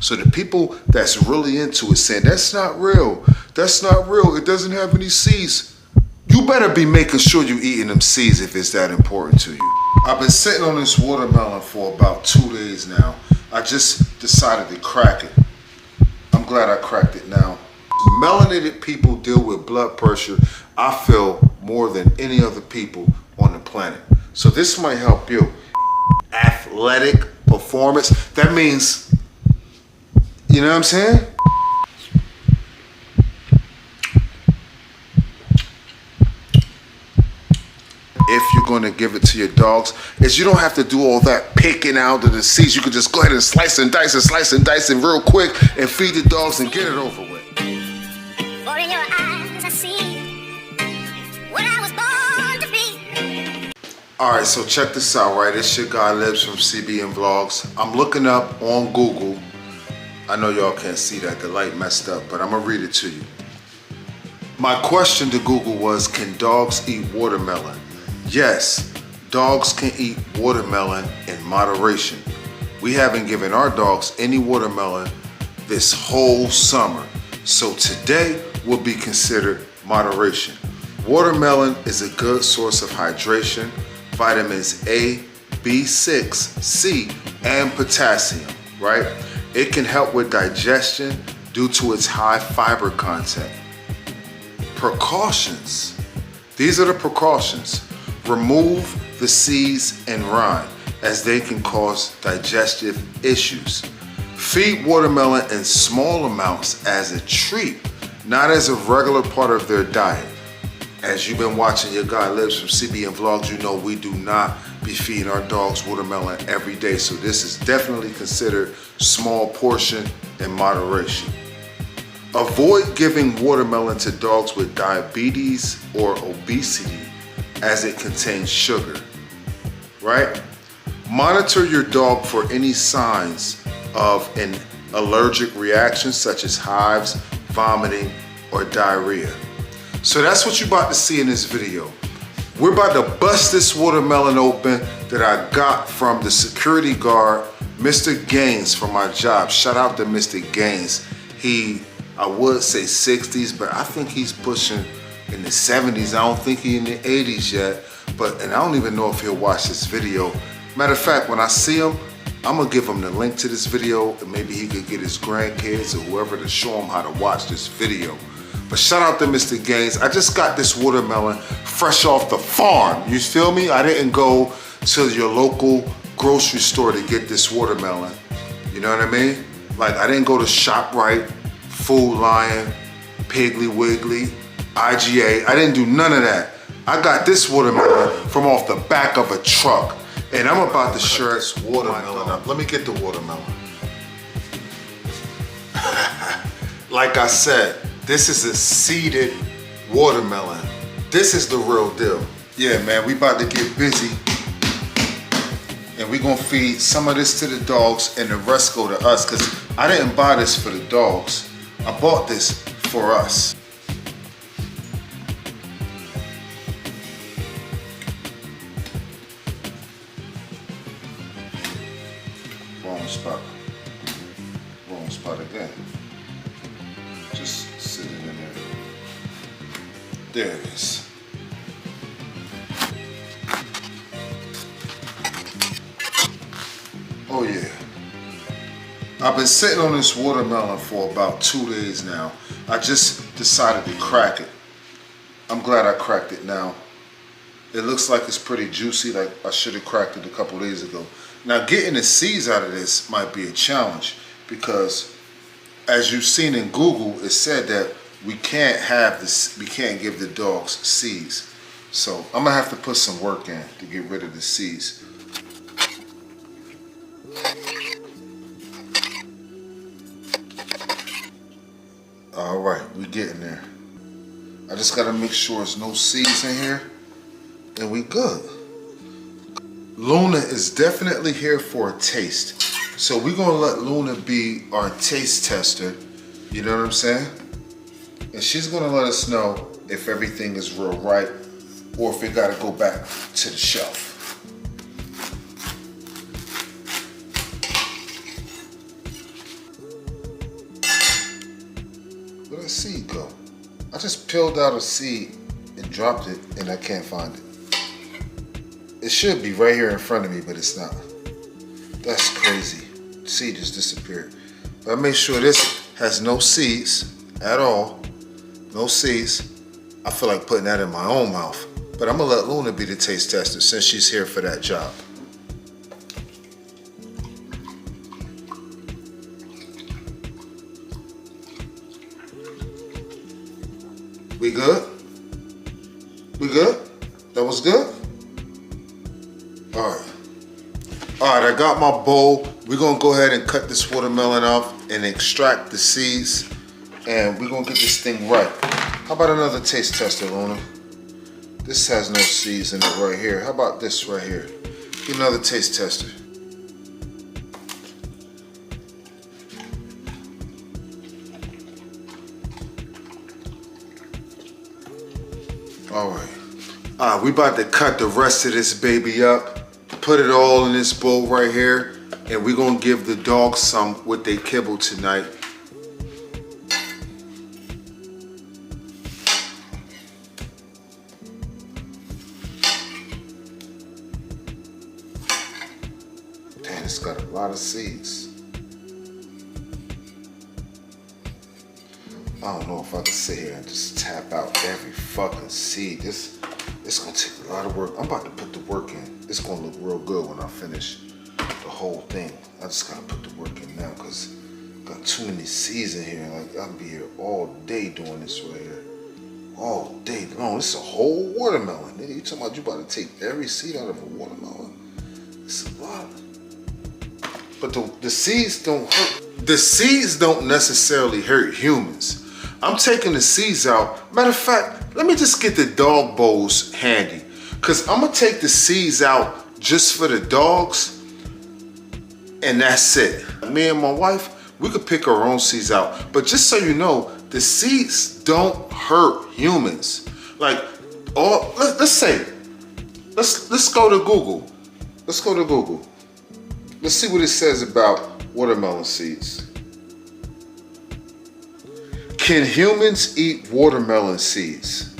So the people that's really into it saying, that's not real, that's not real, it doesn't have any seeds. You better be making sure you're eating them seeds if it's that important to you. I've been sitting on this watermelon for about 2 days now. I just decided to crack it. I'm glad I cracked it now. Melanated people deal with blood pressure, I feel, more than any other people on the planet. So this might help you. Athletic performance, that means, you know what I'm saying? If you're going to give it to your dogs, is you don't have to do all that picking out of the seeds. You can just go ahead and slice and dice and real quick and feed the dogs and get it over with. For in your eyes I see what I was born to be. Alright, so check this out, right? It's your guy Libs from CBN Vlogs. I'm looking up on Google. I know y'all can't see that, the light messed up, but I'm going to read it to you. My question to Google was, can dogs eat watermelon? Yes, dogs can eat watermelon in moderation. We haven't given our dogs any watermelon this whole summer, so today will be considered moderation. Watermelon is a good source of hydration, vitamins A, B6, C, and potassium, right? It can help with digestion due to its high fiber content. Precautions. These are the precautions. Remove the seeds and rind, as they can cause digestive issues. Feed watermelon in small amounts as a treat, not as a regular part of their diet. As you've been watching your guy Libs from CBN Vlogs, you know we do not be feeding our dogs watermelon every day, so this is definitely considered small portion in moderation. Avoid giving watermelon to dogs with diabetes or obesity, as it contains sugar, right? Monitor your dog for any signs of an allergic reaction such as hives, vomiting, or diarrhea. So that's what you're about to see in this video. We're about to bust this watermelon open that I got from the security guard, Mr. Gaines, from my job. Shout out to Mr. Gaines. I would say 60s, but I think he's pushing in the 70s. I don't think he's in the 80s yet, and I don't even know if he'll watch this video. Matter of fact, when I see him, I'm gonna give him the link to this video, and maybe he could get his grandkids or whoever to show him how to watch this video. But shout out to Mr. Gaines. I just got this watermelon fresh off the farm. You feel me? I didn't go to your local grocery store to get this watermelon. You know what I mean? Like, I didn't go to ShopRite, Food Lion, Piggly Wiggly, IGA. I didn't do none of that. I got this watermelon from off the back of a truck, and I'm about to share this watermelon up. Let me get the watermelon. Like I said, this is a seeded watermelon. This is the real deal. Yeah, man, we about to get busy, and we gonna feed some of this to the dogs and the rest go to us, because I didn't buy this for the dogs. I bought this for us. Wrong spot. Wrong spot again. Just sitting in there. There it is. Oh yeah. I've been sitting on this watermelon for about 2 days now. I just decided to crack it. I'm glad I cracked it now. It looks like it's pretty juicy, like I should have cracked it a couple days ago. Now getting the seeds out of this might be a challenge, because as you've seen in Google, it said that we can't have this, we can't give the dogs seeds. So I'm gonna have to put some work in to get rid of the seeds. All right, we getting there. I just gotta make sure there's no seeds in here, and we good. Luna is definitely here for a taste. So we're gonna let Luna be our taste tester, you know what I'm saying? And she's gonna let us know if everything is real right, or if it gotta go back to the shelf. Where'd that seed go? I just peeled out a seed and dropped it, and I can't find it. It should be right here in front of me, but it's not. That's crazy. The seed just disappeared. But I made sure this has no seeds at all. No seeds. I feel like putting that in my own mouth. But I'm gonna let Luna be the taste tester since she's here for that job. We good? We good? That was good? Alright. Alright, I got my bowl. We're gonna go ahead and cut this watermelon off and extract the seeds. And we're gonna get this thing right. How about another taste tester, Luna? This has no seeds in it right here. How about this right here? Get another taste tester. Alright. We about to cut the rest of this baby up. Put it all in this bowl right here. And we're gonna give the dogs some what they kibble tonight. Damn, it's got a lot of seeds. I don't know if I can sit here and just tap out every fucking seed. It's gonna take a lot of work. I'm about to put the work in. It's gonna look real good when I finish the whole thing. I just gotta put the work in now because I got too many seeds in here. Like, I'll be here all day doing this right here. All day long. This is a whole watermelon. Nigga, you talking about you about to take every seed out of a watermelon? It's a lot. But the seeds don't hurt. The seeds don't necessarily hurt humans. I'm taking the seeds out. Matter of fact, let me just get the dog bowls handy. Cause I'm gonna take the seeds out just for the dogs, and that's it. Me and my wife, we could pick our own seeds out. But just so you know, the seeds don't hurt humans. Like, let's go to Google. Let's go to Google. Let's see what it says about watermelon seeds. Can humans eat watermelon seeds?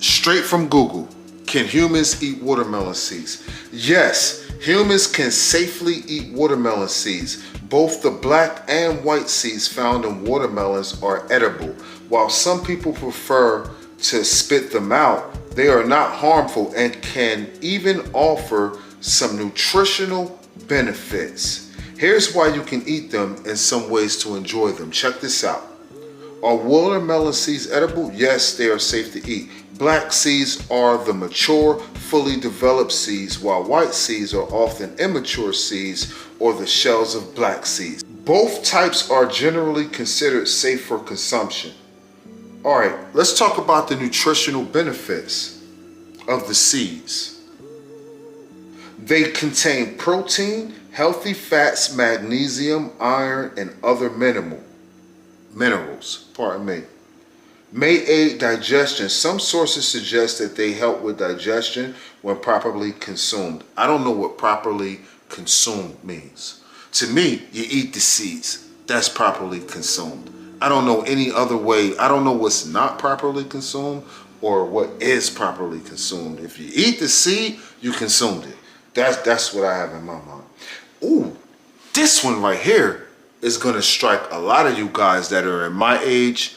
Straight from Google. Can humans eat watermelon seeds? Yes, humans can safely eat watermelon seeds. Both the black and white seeds found in watermelons are edible. While some people prefer to spit them out, they are not harmful and can even offer some nutritional benefits. Here's why you can eat them and some ways to enjoy them. Check this out. Are watermelon seeds edible? Yes, they are safe to eat. Black seeds are the mature, fully developed seeds, while white seeds are often immature seeds or the shells of black seeds. Both types are generally considered safe for consumption. All right, let's talk about the nutritional benefits of the seeds. They contain protein, healthy fats, magnesium, iron, and other minerals. Pardon me. May aid digestion. Some sources suggest that they help with digestion when properly consumed. I don't know what properly consumed means. To me, you eat the seeds. That's properly consumed. I don't know any other way. I don't know what's not properly consumed or what is properly consumed. If you eat the seed, you consumed it. That's what I have in my mind. Ooh, this one right here is gonna strike a lot of you guys that are in my age,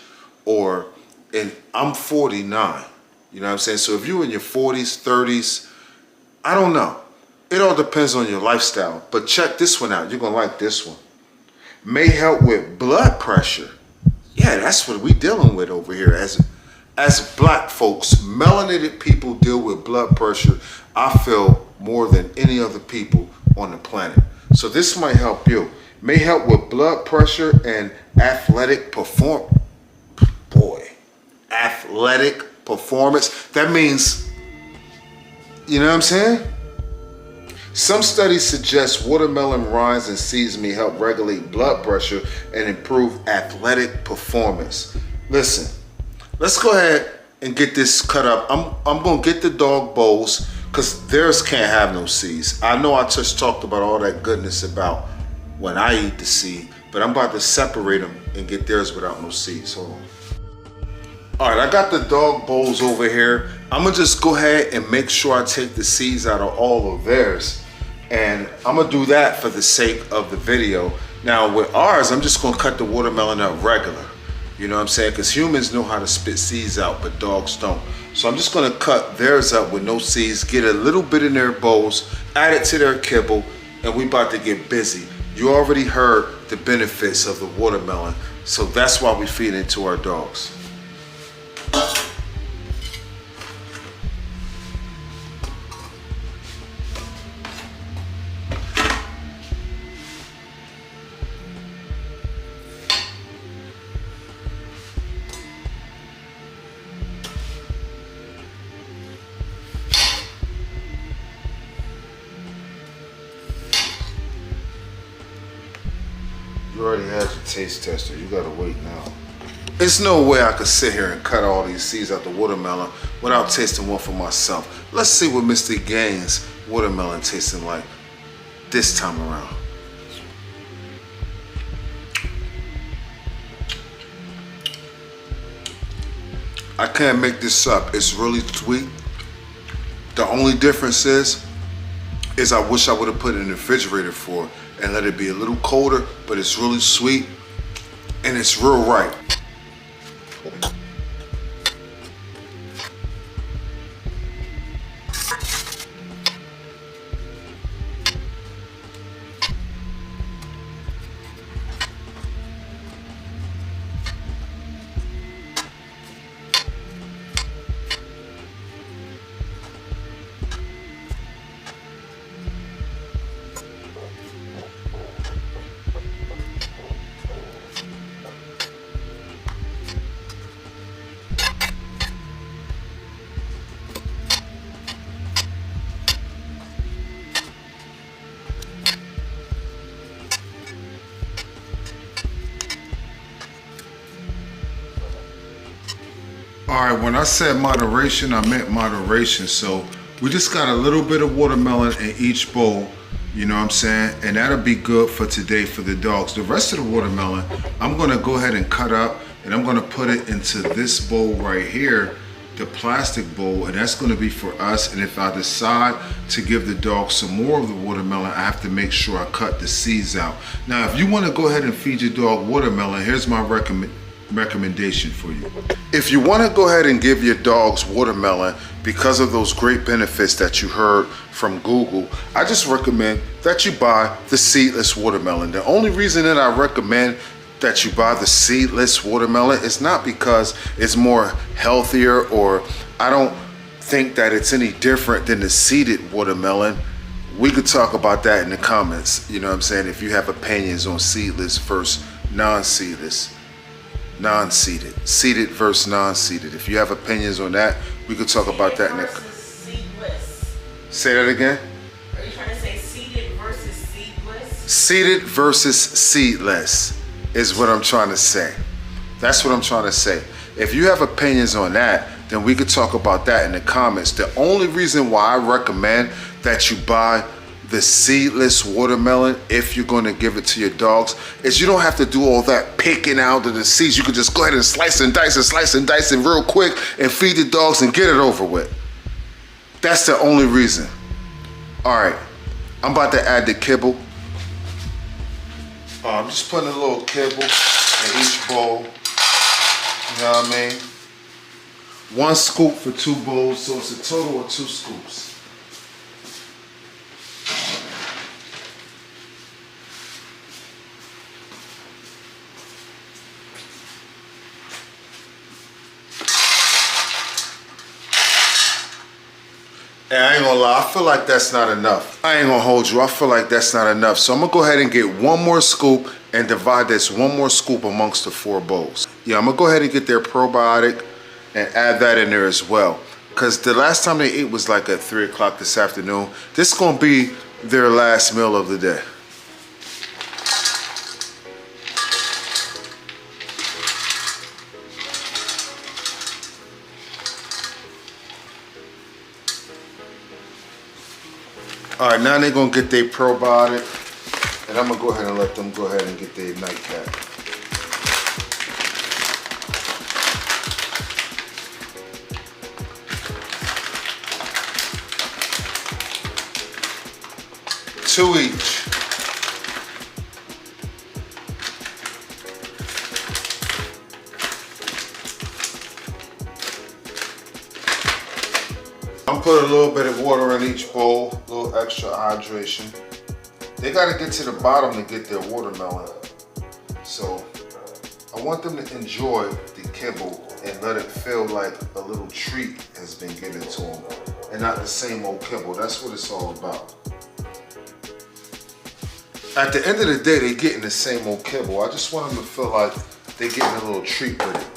and I'm 49. You know what I'm saying? So if you're in your 40s, 30s, I don't know. It all depends on your lifestyle. But check this one out. You're gonna like this one. May help with blood pressure. Yeah, that's what we dealing with over here as black folks. Melanated people deal with blood pressure, I feel, more than any other people on the planet. So this might help you. May help with blood pressure and athletic performance. Boy, athletic performance. That means, you know what I'm saying? Some studies suggest watermelon rinds and seeds may help regulate blood pressure and improve athletic performance. Listen, let's go ahead and get this cut up. I'm gonna get the dog bowls because theirs can't have no seeds. I know I just talked about all that goodness about when I eat the seed. but I'm about to separate them and get theirs without no seeds. Hold on. All right, I got the dog bowls over here. I'm gonna just go ahead and make sure I take the seeds out of all of theirs. And I'm gonna do that for the sake of the video. Now with ours, I'm just gonna cut the watermelon up regular. You know what I'm saying? Because humans know how to spit seeds out, but dogs don't. So I'm just gonna cut theirs up with no seeds, get a little bit in their bowls, add it to their kibble, and we about to get busy. You already heard the benefits of the watermelon, so that's why we feed it to our dogs. You already had your taste tester. You gotta wait now. There's no way I could sit here and cut all these seeds out the watermelon without tasting one for myself. Let's see what Mr. Gaines' watermelon tasting like this time around. I can't make this up. It's really sweet. The only difference is I wish I would have put it in the refrigerator for it and let it be a little colder, but it's really sweet and it's real ripe. All right, when I said moderation, I meant moderation. So we just got a little bit of watermelon in each bowl, you know what I'm saying? And that'll be good for today for the dogs. The rest of the watermelon, I'm gonna go ahead and cut up and I'm gonna put it into this bowl right here, the plastic bowl, and that's gonna be for us. And if I decide to give the dog some more of the watermelon, I have to make sure I cut the seeds out. Now, if you wanna go ahead and feed your dog watermelon, here's my recommendation for you. If you want to go ahead and give your dogs watermelon because of those great benefits that you heard from Google, I just recommend that you buy the seedless watermelon. The only reason that I recommend that you buy the seedless watermelon is not because it's more healthier, or I don't think that it's any different than the seeded watermelon. We could talk about that in the comments, you know what I'm saying, if you have opinions on seedless versus non-seedless. Non-seeded, seeded versus non-seeded. If you have opinions on that, we could talk about that in the seedless. Say that again. Are you trying to say seeded versus seedless? Seeded versus seedless is what I'm trying to say. That's what I'm trying to say. If you have opinions on that, then we could talk about that in the comments. The only reason why I recommend that you buy the seedless watermelon, if you're going to give it to your dogs, is you don't have to do all that picking out of the seeds. You can just go ahead and slice and dice it real quick and feed the dogs and get it over with. That's the only reason. All right, I'm about to add the kibble. I'm just putting a little kibble in each bowl. You know what I mean? 1 scoop for 2 bowls, so it's a total of 2 scoops. And I ain't gonna lie, I feel like that's not enough. I ain't gonna hold you, I feel like that's not enough. So I'm gonna go ahead and get 1 more scoop and divide this 1 more scoop amongst the 4 bowls. Yeah, I'm gonna go ahead and get their probiotic and add that in there as well. Cause the last time they ate was like at 3 o'clock this afternoon. This is gonna be their last meal of the day. All right, now they're gonna get their probiotic. And I'm gonna go ahead and let them go ahead and get their nightcap. Two each. I'm putting a little bit of water in each bowl, a little extra hydration. They gotta get to the bottom to get their watermelon. So I want them to enjoy the kibble and let it feel like a little treat has been given to them and not the same old kibble. That's what it's all about. At the end of the day, they're getting the same old kibble. I just want them to feel like they're getting a little treat with it.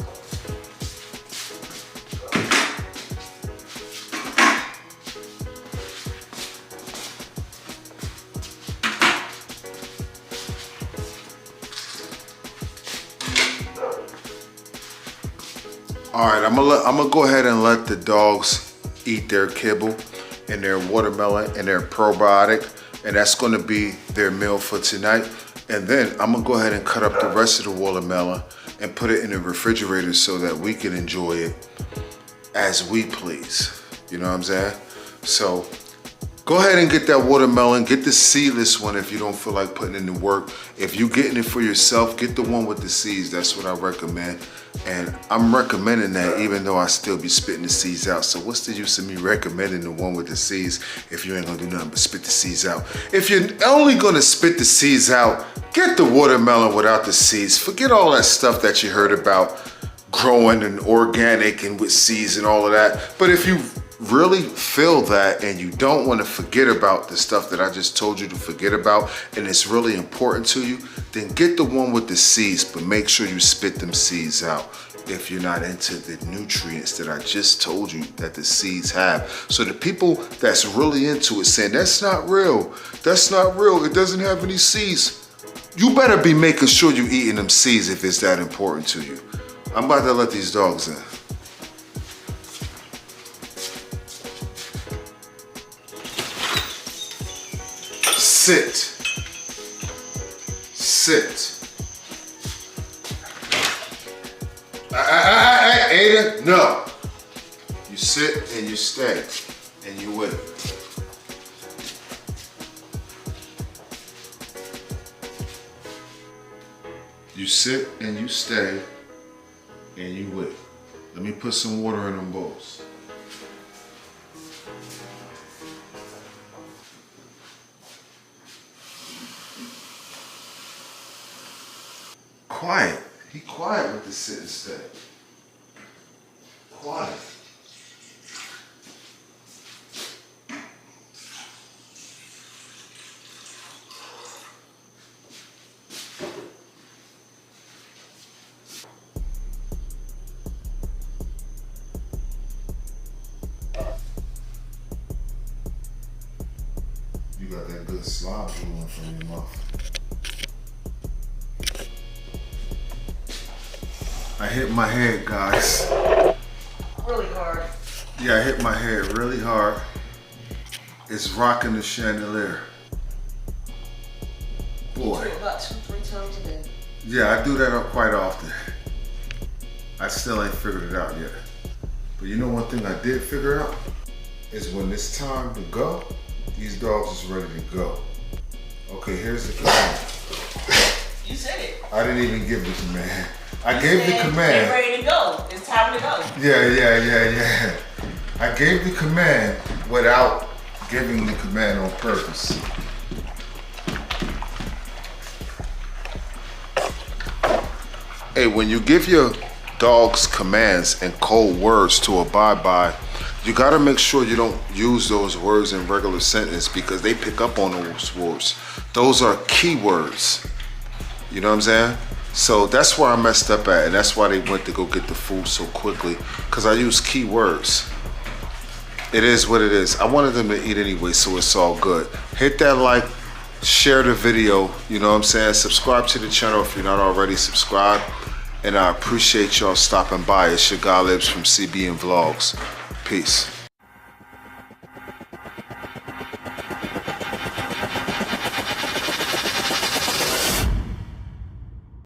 All right, I'm gonna go ahead and let the dogs eat their kibble and their watermelon and their probiotic, and that's gonna be their meal for tonight. And then I'm gonna go ahead and cut up the rest of the watermelon and put it in the refrigerator so that we can enjoy it as we please. You know what I'm saying? So go ahead and get that watermelon. Get the seedless one if you don't feel like putting in the work. If you're getting it for yourself, get the one with the seeds. That's what I recommend. And I'm recommending that even though I still be spitting the seeds out. So what's the use of me recommending the one with the seeds if you ain't gonna do nothing but spit the seeds out? If you're only gonna spit the seeds out, get the watermelon without the seeds. Forget all that stuff that you heard about growing and organic and with seeds and all of that. But if you really feel that and you don't want to forget about the stuff that I just told you to forget about and it's really important to you, then get the one with the seeds, but make sure you spit them seeds out if you're not into the nutrients that I just told you that the seeds have. So the people that's really into it saying, that's not real, it doesn't have any seeds, you better be making sure you're eating them seeds if it's that important to you. I'm about to let these dogs in. Sit. Ada, no. You sit and you stay and you wait. You sit and you stay and you wait. Let me put some water in them bowls. Quiet. He quiet with the sit and stay. Quiet. You got that good slob drooling from your mouth. I hit my head, guys. Really hard. Yeah, I hit my head really hard. It's rocking the chandelier. Boy. About 2-3 times a day. Yeah, I do that up quite often. I still ain't figured it out yet. But you know one thing I did figure out? Is when it's time to go, these dogs is ready to go. Okay, here's the command. You said it. I didn't even give the command. I gave the command. Get ready to go. It's time to go. Yeah. I gave the command without giving the command on purpose. Hey, when you give your dogs commands and code words to abide by, you gotta make sure you don't use those words in regular sentence because they pick up on those words. Those are key words. You know what I'm saying? So that's where I messed up at, and that's why they went to go get the food so quickly, because I used key words. It is what it is. I wanted them to eat anyway, so it's all good. Hit that like, share the video, you know what I'm saying? Subscribe to the channel if you're not already subscribed, and I appreciate y'all stopping by. It's your guy Libs from CBN Vlogs. Peace.